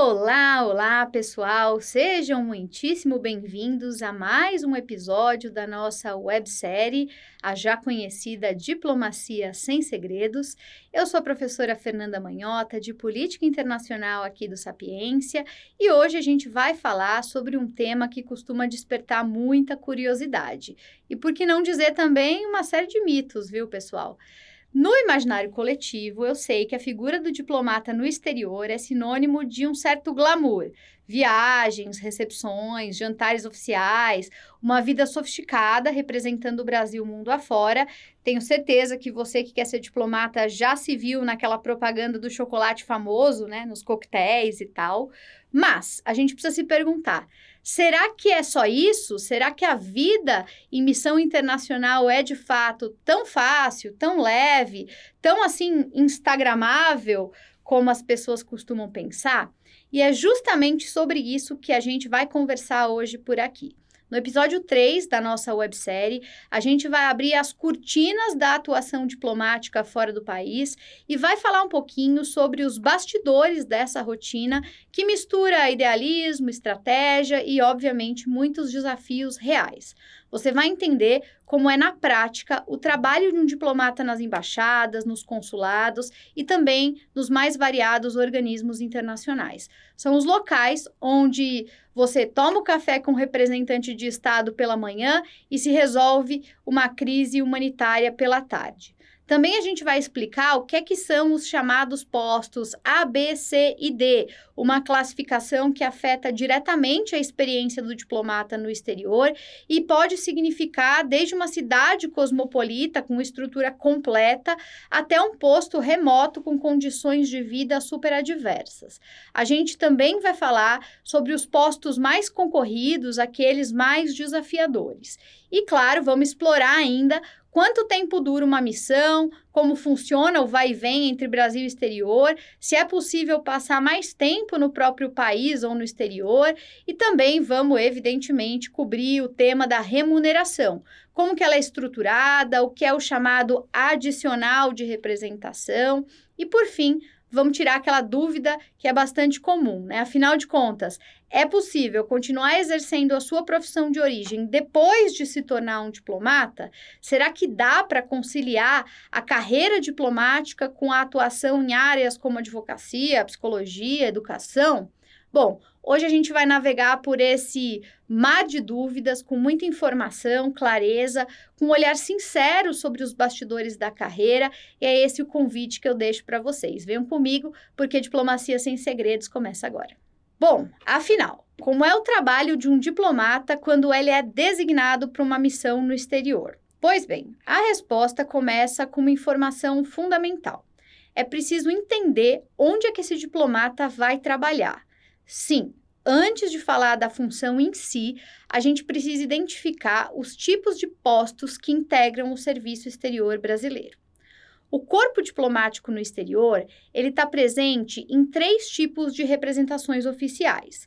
Olá, olá, pessoal! Sejam muitíssimo bem-vindos a mais um episódio da nossa websérie, a já conhecida Diplomacia Sem Segredos. Eu sou a professora Fernanda Manhota, de Política Internacional aqui do Sapiência, e hoje a gente vai falar sobre um tema que costuma despertar muita curiosidade. E por que não dizer também uma série de mitos, viu, pessoal? No imaginário coletivo, eu sei que a figura do diplomata no exterior é sinônimo de um certo glamour. Viagens, recepções, jantares oficiais, uma vida sofisticada representando o Brasil mundo afora. Tenho certeza que você que quer ser diplomata já se viu naquela propaganda do chocolate famoso, né, nos coquetéis e tal. Mas a gente precisa se perguntar, será que é só isso? Será que a vida em missão internacional é de fato tão fácil, tão leve, tão assim instagramável como as pessoas costumam pensar? E é justamente sobre isso que a gente vai conversar hoje por aqui. No episódio 3 da nossa websérie, a gente vai abrir as cortinas da atuação diplomática fora do país e vai falar um pouquinho sobre os bastidores dessa rotina que mistura idealismo, estratégia e, obviamente, muitos desafios reais. Você vai entender como é na prática o trabalho de um diplomata nas embaixadas, nos consulados e também nos mais variados organismos internacionais. São os locais onde você toma o café com um representante de Estado pela manhã e se resolve uma crise humanitária pela tarde. Também a gente vai explicar o que é que são os chamados postos A, B, C e D, uma classificação que afeta diretamente a experiência do diplomata no exterior e pode significar desde uma cidade cosmopolita com estrutura completa até um posto remoto com condições de vida super adversas. A gente também vai falar sobre os postos mais concorridos, aqueles mais desafiadores. E, claro, vamos explorar ainda quanto tempo dura uma missão, como funciona o vai e vem entre Brasil e exterior, se é possível passar mais tempo no próprio país ou no exterior, e também vamos, evidentemente, cobrir o tema da remuneração, como que ela é estruturada, o que é o chamado adicional de representação, e, por fim, vamos tirar aquela dúvida que é bastante comum, né? Afinal de contas, é possível continuar exercendo a sua profissão de origem depois de se tornar um diplomata? Será que dá para conciliar a carreira diplomática com a atuação em áreas como advocacia, psicologia, educação? Bom, hoje a gente vai navegar por esse mar de dúvidas, com muita informação, clareza, com um olhar sincero sobre os bastidores da carreira, e é esse o convite que eu deixo para vocês. Venham comigo, porque Diplomacia Sem Segredos começa agora. Bom, afinal, como é o trabalho de um diplomata quando ele é designado para uma missão no exterior? Pois bem, a resposta começa com uma informação fundamental. É preciso entender onde é que esse diplomata vai trabalhar. Sim, antes de falar da função em si, a gente precisa identificar os tipos de postos que integram o serviço exterior brasileiro. O corpo diplomático no exterior, ele está presente em 3 tipos de representações oficiais.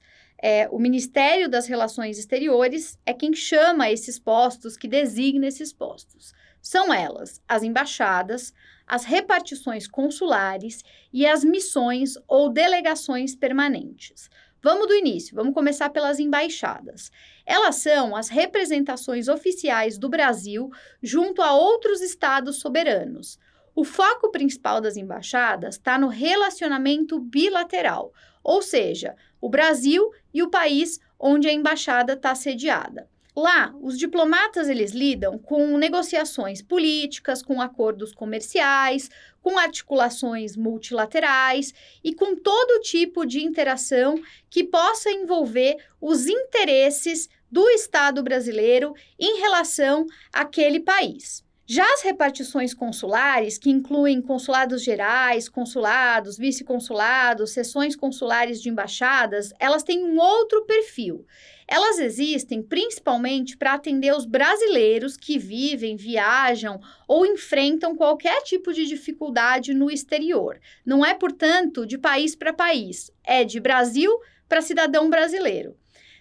O Ministério das Relações Exteriores é quem chama esses postos, que designa esses postos. São elas as embaixadas, as repartições consulares e as missões ou delegações permanentes. Vamos do início, vamos começar pelas embaixadas. Elas são as representações oficiais do Brasil junto a outros estados soberanos. O foco principal das embaixadas está no relacionamento bilateral, ou seja, o Brasil e o país onde a embaixada está sediada. Lá, os diplomatas eles lidam com negociações políticas, com acordos comerciais, com articulações multilaterais e com todo tipo de interação que possa envolver os interesses do Estado brasileiro em relação àquele país. Já as repartições consulares, que incluem consulados gerais, consulados, vice-consulados, seções consulares de embaixadas, elas têm um outro perfil. Elas existem principalmente para atender os brasileiros que vivem, viajam ou enfrentam qualquer tipo de dificuldade no exterior. Não é, portanto, de país para país, é de Brasil para cidadão brasileiro.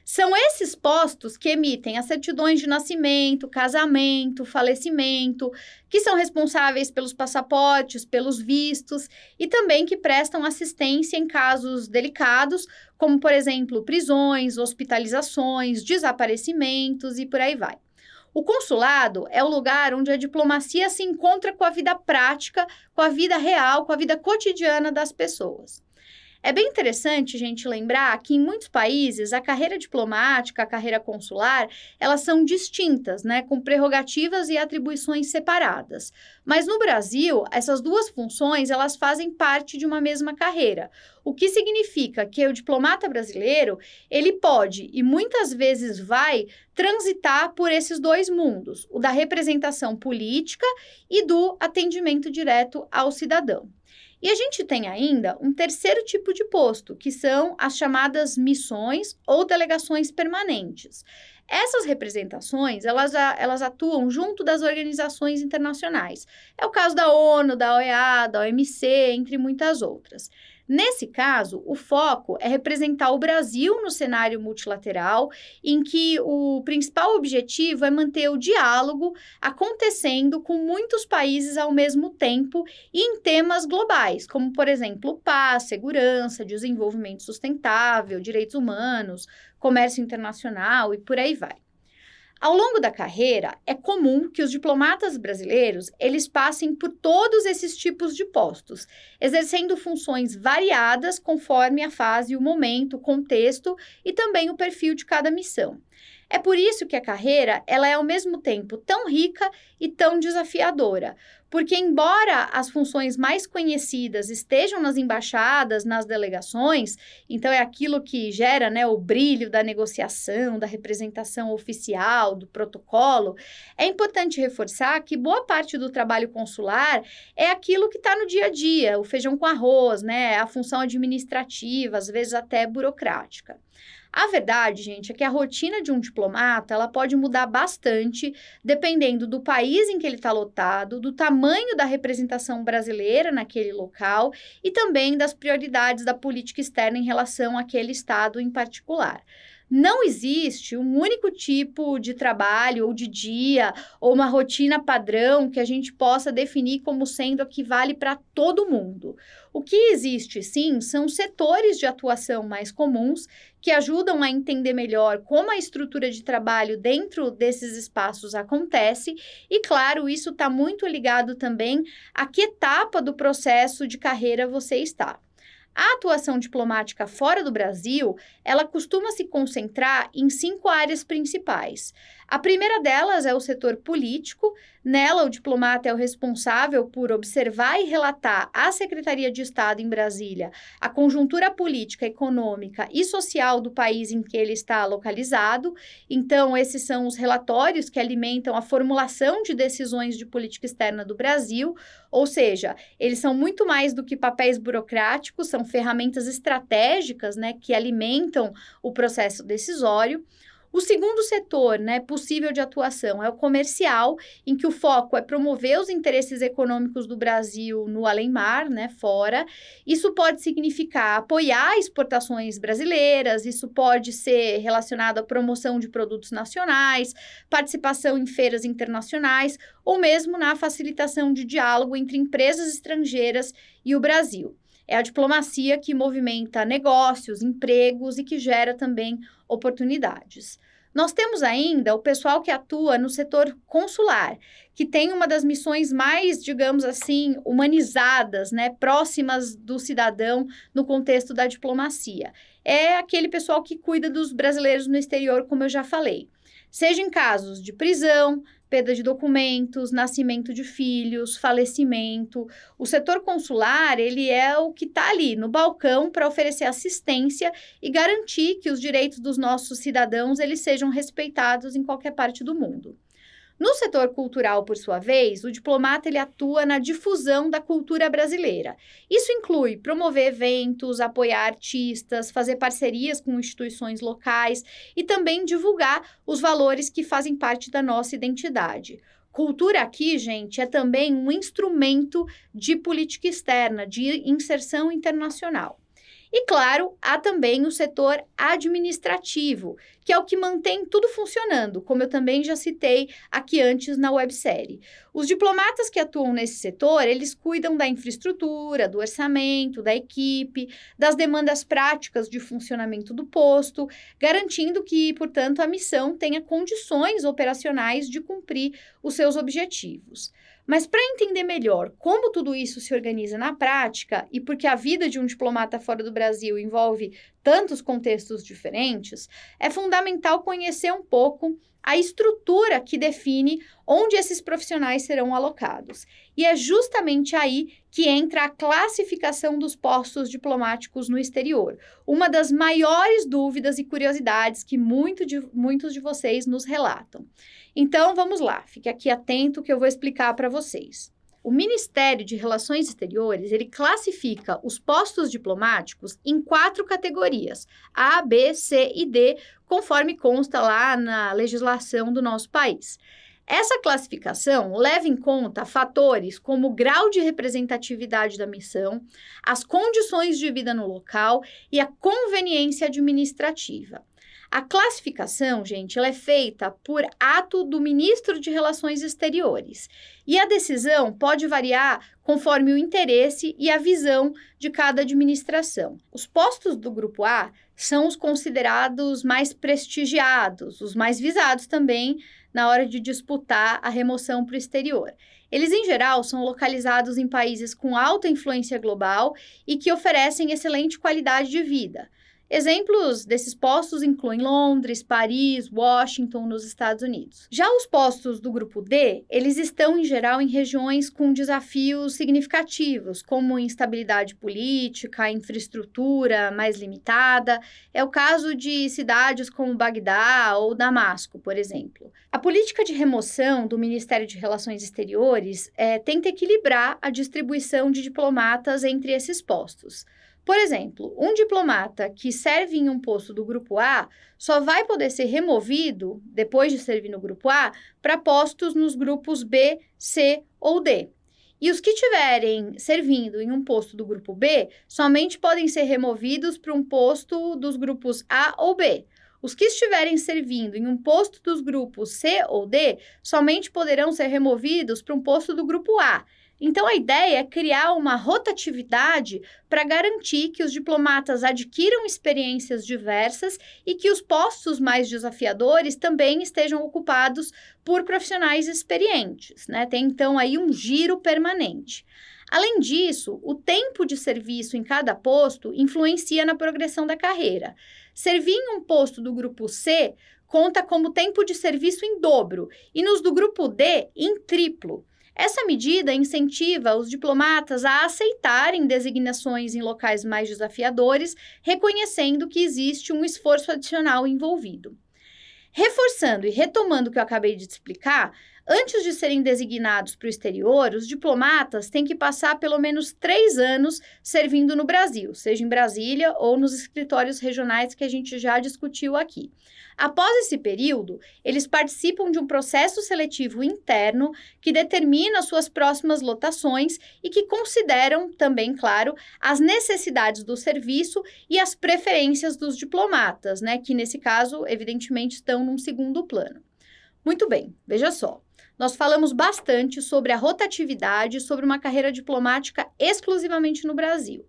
São esses postos que emitem as certidões de nascimento, casamento, falecimento, que são responsáveis pelos passaportes, pelos vistos e também que prestam assistência em casos delicados, como, por exemplo, prisões, hospitalizações, desaparecimentos e por aí vai. O consulado é o lugar onde a diplomacia se encontra com a vida prática, com a vida real, com a vida cotidiana das pessoas. É bem interessante, gente, lembrar que em muitos países a carreira diplomática, a carreira consular, elas são distintas, né, com prerrogativas e atribuições separadas. Mas no Brasil, essas duas funções, elas fazem parte de uma mesma carreira, o que significa que o diplomata brasileiro, ele pode e muitas vezes vai transitar por esses dois mundos, o da representação política e do atendimento direto ao cidadão. E a gente tem ainda um terceiro tipo de posto, que são as chamadas missões ou delegações permanentes. Essas representações, elas atuam junto das organizações internacionais. É o caso da ONU, da OEA, da OMC, entre muitas outras. Nesse caso, o foco é representar o Brasil no cenário multilateral, em que o principal objetivo é manter o diálogo acontecendo com muitos países ao mesmo tempo e em temas globais, como, por exemplo, paz, segurança, desenvolvimento sustentável, direitos humanos, comércio internacional e por aí vai. Ao longo da carreira, é comum que os diplomatas brasileiros, eles passem por todos esses tipos de postos, exercendo funções variadas conforme a fase, o momento, o contexto e também o perfil de cada missão. É por isso que a carreira, ela é ao mesmo tempo tão rica e tão desafiadora, porque embora as funções mais conhecidas estejam nas embaixadas, nas delegações, então é aquilo que gera, né, o brilho da negociação, da representação oficial, do protocolo, é importante reforçar que boa parte do trabalho consular é aquilo que está no dia a dia, o feijão com arroz, né, a função administrativa, às vezes até burocrática. A verdade, gente, é que a rotina de um diplomata, ela pode mudar bastante dependendo do país em que ele está lotado, do tamanho da representação brasileira naquele local e também das prioridades da política externa em relação àquele estado em particular. Não existe um único tipo de trabalho ou de dia ou uma rotina padrão que a gente possa definir como sendo a que vale para todo mundo. O que existe, sim, são setores de atuação mais comuns que ajudam a entender melhor como a estrutura de trabalho dentro desses espaços acontece e, claro, isso está muito ligado também a que etapa do processo de carreira você está. A atuação diplomática fora do Brasil, ela costuma se concentrar em 5 áreas principais. A primeira delas é o setor político. Nela, o diplomata é o responsável por observar e relatar à Secretaria de Estado em Brasília a conjuntura política, econômica e social do país em que ele está localizado. Então, esses são os relatórios que alimentam a formulação de decisões de política externa do Brasil, ou seja, eles são muito mais do que papéis burocráticos, são ferramentas estratégicas, né, que alimentam o processo decisório. O segundo setor, né, possível de atuação é o comercial, em que o foco é promover os interesses econômicos do Brasil no além-mar, né, fora. Isso pode significar apoiar exportações brasileiras, isso pode ser relacionado à promoção de produtos nacionais, participação em feiras internacionais ou mesmo na facilitação de diálogo entre empresas estrangeiras e o Brasil. É a diplomacia que movimenta negócios, empregos e que gera também oportunidades. Nós temos ainda o pessoal que atua no setor consular, que tem uma das missões mais, digamos assim, humanizadas, né, próximas do cidadão no contexto da diplomacia. É aquele pessoal que cuida dos brasileiros no exterior, como eu já falei. Seja em casos de prisão, perda de documentos, nascimento de filhos, falecimento. O setor consular, ele é o que está ali no balcão para oferecer assistência e garantir que os direitos dos nossos cidadãos eles sejam respeitados em qualquer parte do mundo. No setor cultural, por sua vez, o diplomata ele atua na difusão da cultura brasileira. Isso inclui promover eventos, apoiar artistas, fazer parcerias com instituições locais e também divulgar os valores que fazem parte da nossa identidade. Cultura aqui, gente, é também um instrumento de política externa, de inserção internacional. E, claro, há também o setor administrativo, que é o que mantém tudo funcionando, como eu também já citei aqui antes na websérie. Os diplomatas que atuam nesse setor, eles cuidam da infraestrutura, do orçamento, da equipe, das demandas práticas de funcionamento do posto, garantindo que, portanto, a missão tenha condições operacionais de cumprir os seus objetivos. Mas para entender melhor como tudo isso se organiza na prática e porque a vida de um diplomata fora do Brasil envolve tantos contextos diferentes, é fundamental conhecer um pouco a estrutura que define onde esses profissionais serão alocados. E é justamente aí que entra a classificação dos postos diplomáticos no exterior, uma das maiores dúvidas e curiosidades que muitos de vocês nos relatam. Então, vamos lá, fique aqui atento que eu vou explicar para vocês. O Ministério de Relações Exteriores, ele classifica os postos diplomáticos em 4 categorias, A, B, C e D, conforme consta lá na legislação do nosso país. Essa classificação leva em conta fatores como o grau de representatividade da missão, as condições de vida no local e a conveniência administrativa. A classificação, gente, ela é feita por ato do ministro de Relações Exteriores e a decisão pode variar conforme o interesse e a visão de cada administração. Os postos do Grupo A são os considerados mais prestigiados, os mais visados também na hora de disputar a remoção para o exterior. Eles, em geral, são localizados em países com alta influência global e que oferecem excelente qualidade de vida. Exemplos desses postos incluem Londres, Paris, Washington, nos Estados Unidos. Já os postos do grupo D, eles estão em geral em regiões com desafios significativos, como instabilidade política, infraestrutura mais limitada. É o caso de cidades como Bagdá ou Damasco, por exemplo. A política de remoção do Ministério de Relações Exteriores tenta equilibrar a distribuição de diplomatas entre esses postos. Por exemplo, um diplomata que serve em um posto do Grupo A só vai poder ser removido, depois de servir no Grupo A, para postos nos grupos B, C ou D. E os que estiverem servindo em um posto do Grupo B somente podem ser removidos para um posto dos grupos A ou B. Os que estiverem servindo em um posto dos grupos C ou D somente poderão ser removidos para um posto do Grupo A. Então, a ideia é criar uma rotatividade para garantir que os diplomatas adquiram experiências diversas e que os postos mais desafiadores também estejam ocupados por profissionais experientes, né? Tem, então, aí um giro permanente. Além disso, o tempo de serviço em cada posto influencia na progressão da carreira. Servir em um posto do grupo C conta como tempo de serviço em dobro e nos do grupo D em triplo. Essa medida incentiva os diplomatas a aceitarem designações em locais mais desafiadores, reconhecendo que existe um esforço adicional envolvido. Reforçando e retomando o que eu acabei de explicar, antes de serem designados para o exterior, os diplomatas têm que passar pelo menos 3 anos servindo no Brasil, seja em Brasília ou nos escritórios regionais que a gente já discutiu aqui. Após esse período, eles participam de um processo seletivo interno que determina suas próximas lotações e que consideram também, claro, as necessidades do serviço e as preferências dos diplomatas, né, que nesse caso, evidentemente, estão num segundo plano. Muito bem, veja só. Nós falamos bastante sobre a rotatividade, sobre uma carreira diplomática exclusivamente no Brasil.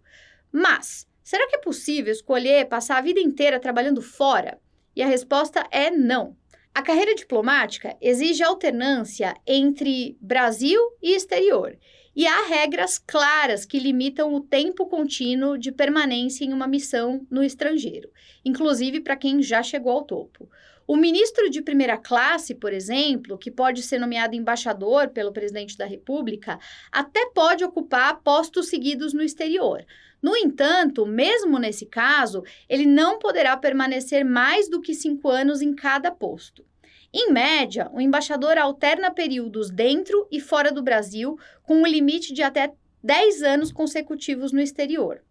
Mas, será que é possível escolher passar a vida inteira trabalhando fora? E a resposta é não. A carreira diplomática exige alternância entre Brasil e exterior. E há regras claras que limitam o tempo contínuo de permanência em uma missão no estrangeiro, inclusive para quem já chegou ao topo. O ministro de primeira classe, por exemplo, que pode ser nomeado embaixador pelo presidente da República, até pode ocupar postos seguidos no exterior. No entanto, mesmo nesse caso, ele não poderá permanecer mais do que 5 anos em cada posto. Em média, o embaixador alterna períodos dentro e fora do Brasil, com um limite de até 10 anos consecutivos no exterior.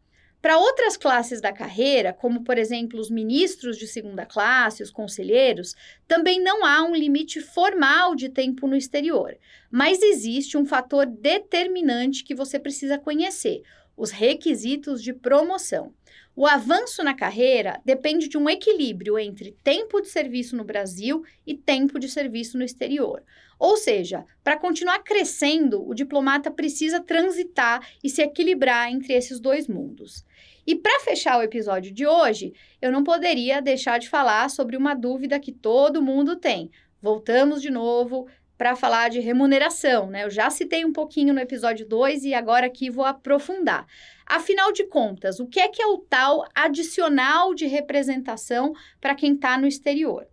Para outras classes da carreira, como, por exemplo, os ministros de segunda classe, os conselheiros, também não há um limite formal de tempo no exterior, mas existe um fator determinante que você precisa conhecer: os requisitos de promoção. O avanço na carreira depende de um equilíbrio entre tempo de serviço no Brasil e tempo de serviço no exterior. Ou seja, para continuar crescendo, o diplomata precisa transitar e se equilibrar entre esses dois mundos. E para fechar o episódio de hoje, eu não poderia deixar de falar sobre uma dúvida que todo mundo tem. Voltamos de novo para falar de remuneração, né? Eu já citei um pouquinho no episódio 2 e agora aqui vou aprofundar. Afinal de contas, o que é o tal adicional de representação para quem está no exterior?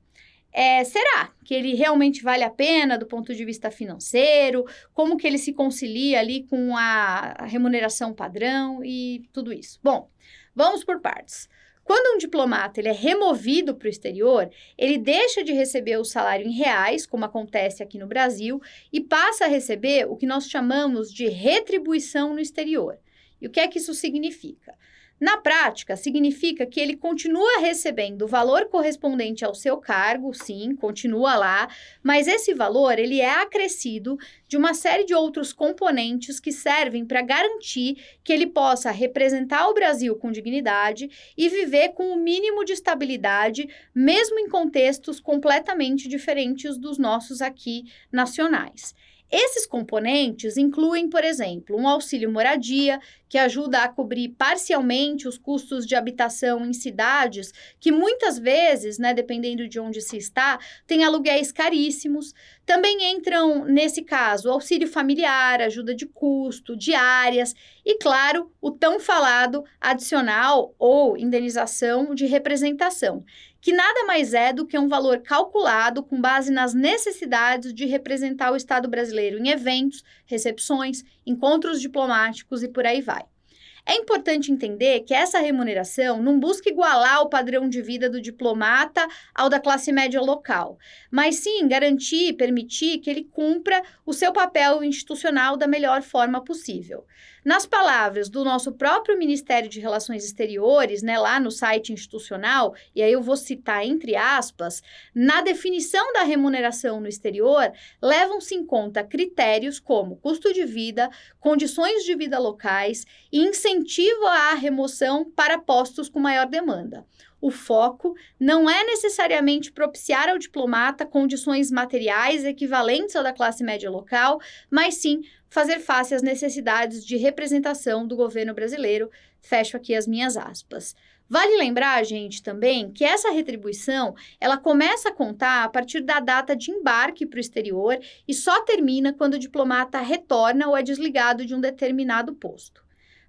Será que ele realmente vale a pena do ponto de vista financeiro? Como que ele se concilia ali com a remuneração padrão e tudo isso? Bom, vamos por partes. Quando um diplomata ele é removido para o exterior, ele deixa de receber o salário em reais, como acontece aqui no Brasil, e passa a receber o que nós chamamos de retribuição no exterior. E o que é que isso significa? Na prática, significa que ele continua recebendo o valor correspondente ao seu cargo, sim, continua lá, mas esse valor ele é acrescido de uma série de outros componentes que servem para garantir que ele possa representar o Brasil com dignidade e viver com o mínimo de estabilidade, mesmo em contextos completamente diferentes dos nossos aqui nacionais. Esses componentes incluem, por exemplo, um auxílio moradia, que ajuda a cobrir parcialmente os custos de habitação em cidades que muitas vezes, né, dependendo de onde se está, têm aluguéis caríssimos. Também entram, nesse caso, auxílio familiar, ajuda de custo, diárias e, claro, o tão falado adicional ou indenização de representação, que nada mais é do que um valor calculado com base nas necessidades de representar o Estado brasileiro em eventos, recepções, encontros diplomáticos e por aí vai. É importante entender que essa remuneração não busca igualar o padrão de vida do diplomata ao da classe média local, mas sim garantir e permitir que ele cumpra o seu papel institucional da melhor forma possível. Nas palavras do nosso próprio Ministério de Relações Exteriores, né, lá no site institucional, e aí eu vou citar entre aspas, na definição da remuneração no exterior, levam-se em conta critérios como custo de vida, condições de vida locais e incentivo à remoção para postos com maior demanda. O foco não é necessariamente propiciar ao diplomata condições materiais equivalentes ao da classe média local, mas sim fazer face às necessidades de representação do governo brasileiro. Fecho aqui as minhas aspas. Vale lembrar, gente, também que essa retribuição, ela começa a contar a partir da data de embarque para o exterior e só termina quando o diplomata retorna ou é desligado de um determinado posto.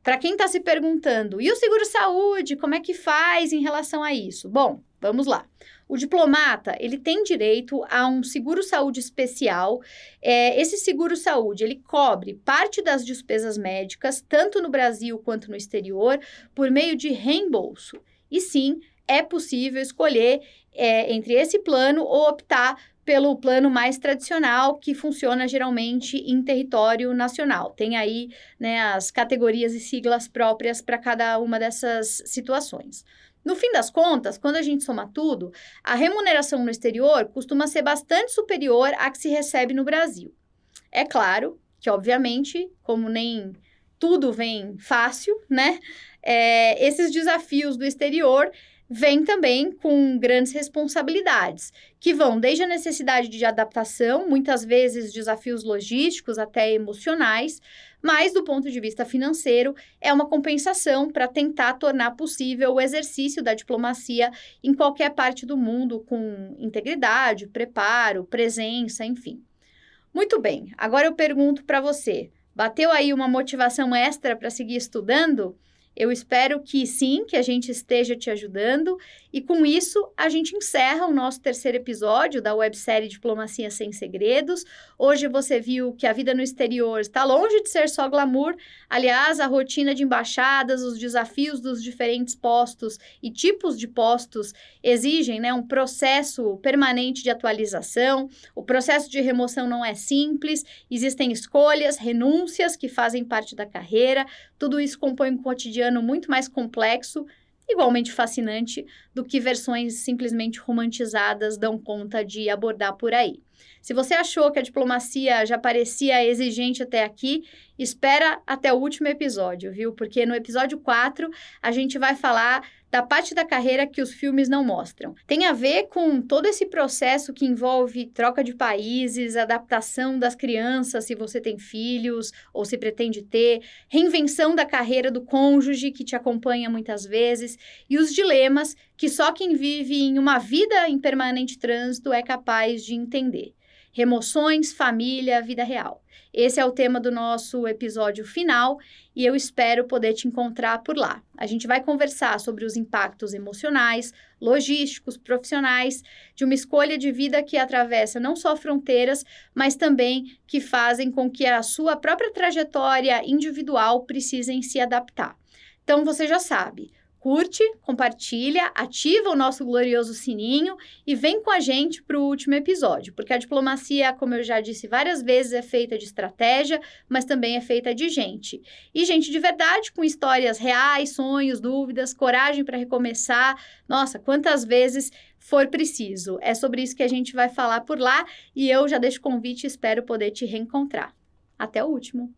Para quem está se perguntando, e o seguro-saúde, como é que faz em relação a isso? Bom, vamos lá. O diplomata, ele tem direito a um seguro-saúde especial. Esse seguro-saúde, ele cobre parte das despesas médicas, tanto no Brasil quanto no exterior, por meio de reembolso. E sim, é possível escolher entre esse plano ou optar pelo plano mais tradicional, que funciona geralmente em território nacional. Tem aí, né, as categorias e siglas próprias para cada uma dessas situações. No fim das contas, quando a gente soma tudo, a remuneração no exterior costuma ser bastante superior à que se recebe no Brasil. É claro que, obviamente, como nem tudo vem fácil, né, esses desafios do exterior vem também com grandes responsabilidades, que vão desde a necessidade de adaptação, muitas vezes desafios logísticos até emocionais, mas do ponto de vista financeiro é uma compensação para tentar tornar possível o exercício da diplomacia em qualquer parte do mundo com integridade, preparo, presença, enfim. Muito bem, agora eu pergunto para você, bateu aí uma motivação extra para seguir estudando? Eu espero que sim, que a gente esteja te ajudando. E com isso, a gente encerra o nosso terceiro episódio da websérie Diplomacia Sem Segredos. Hoje você viu que a vida no exterior está longe de ser só glamour. Aliás, a rotina de embaixadas, os desafios dos diferentes postos e tipos de postos exigem, né, um processo permanente de atualização. O processo de remoção não é simples, existem escolhas, renúncias que fazem parte da carreira. Tudo isso compõe um cotidiano muito mais complexo, igualmente fascinante, do que versões simplesmente romantizadas dão conta de abordar por aí. Se você achou que a diplomacia já parecia exigente até aqui, espera até o último episódio, viu? Porque no episódio 4 a gente vai falar da parte da carreira que os filmes não mostram. Tem a ver com todo esse processo que envolve troca de países, adaptação das crianças, se você tem filhos ou se pretende ter, reinvenção da carreira do cônjuge que te acompanha muitas vezes e os dilemas que só quem vive em uma vida em permanente trânsito é capaz de entender. Remoções, família, vida real. Esse é o tema do nosso episódio final e eu espero poder te encontrar por lá. A gente vai conversar sobre os impactos emocionais, logísticos, profissionais, de uma escolha de vida que atravessa não só fronteiras, mas também que fazem com que a sua própria trajetória individual precisem se adaptar. Então você já sabe. Curte, compartilha, ativa o nosso glorioso sininho e vem com a gente para o último episódio, porque a diplomacia, como eu já disse várias vezes, é feita de estratégia, mas também é feita de gente. E gente de verdade, com histórias reais, sonhos, dúvidas, coragem para recomeçar. Nossa, quantas vezes for preciso. É sobre isso que a gente vai falar por lá e eu já deixo o convite e espero poder te reencontrar. Até o último!